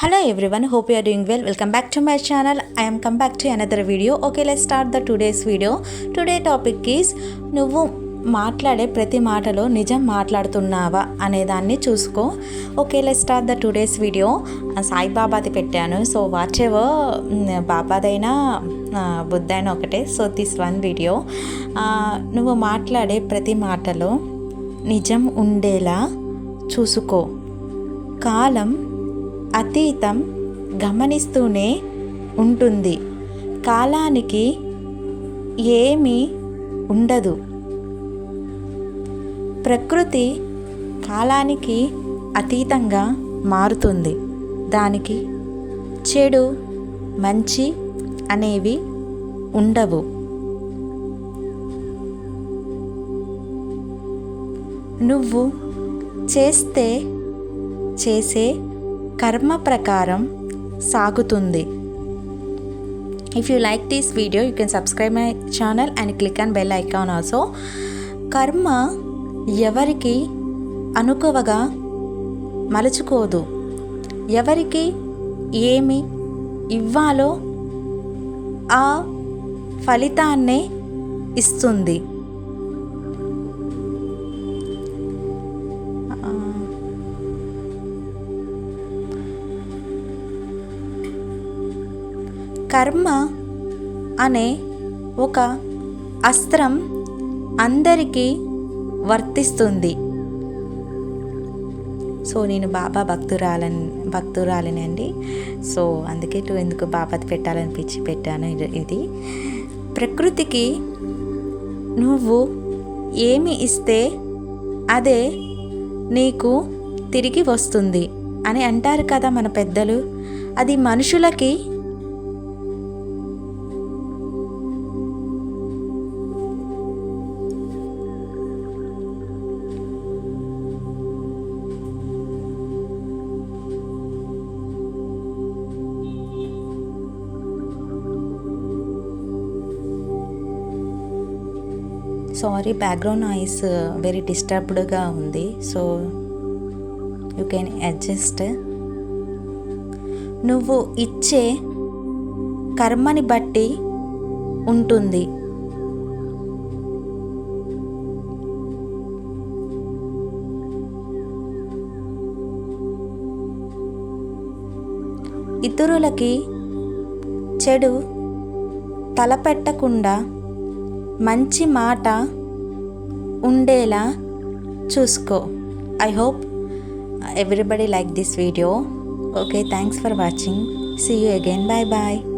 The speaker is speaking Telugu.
Hello everyone, hope you are doing well. Welcome back to my channel. I am come back to another video. Okay, let's start the today's video. Today topic is నువ్వు మాట్లాడే ప్రతి మాటలో నిజం మాట్లాడుతున్నావా అనే దాన్ని చూసుకో. Okay, let's start the today's video. సాయిబాబాది పెట్టాను. సో వాట్ ఎవర్ బాబాదైనా బుద్ధైనా ఒకటే. సో దిస్ వన్ వీడియో, నువ్వు మాట్లాడే ప్రతి మాటలో నిజం ఉండేలా చూసుకో. కాలం అతీతం గమనిస్తూనే ఉంటుంది. కాలానికి ఏమీ ఉండదు. ప్రకృతి కాలానికి అతీతంగా మారుతుంది. దానికి చెడు మంచి అనేవి ఉండవు. నువ్వు చేసే కర్మ ప్రకారం సాగుతుంది. If you like this video, you can subscribe my channel and click on bell icon also. కర్మ ఎవరికి అనుకువగా మలుచుకోదు. ఎవరికి ఏమి ఇవ్వాలో ఆ ఫలితాన్నే ఇస్తుంది. కర్మ అనే ఒక అస్త్రం అందరికీ వర్తిస్తుంది. సో నేను బాబా భక్తురాలినండి. సో అందుకే ఎందుకు బాబాది పెట్టాలనిపించి పెట్టాను ఇది. ప్రకృతికి నువ్వు ఏమి ఇస్తే అదే నీకు తిరిగి వస్తుంది అని అంటారు కదా మన పెద్దలు. అది మనుషులకి సారీ, బ్యాక్గ్రౌండ్ నాయిస్ వెరీ డిస్టర్బ్డ్గా ఉంది. So you can adjust. నువ్వు ఇచ్చే కర్మని బట్టి ఉంటుంది. ఇతరులకి చెడు తలపెట్టకుండా మంచి మాట ఉండేలా చూసుకో. I hope everybody like this video. Okay, thanks for watching. See you again. Bye bye.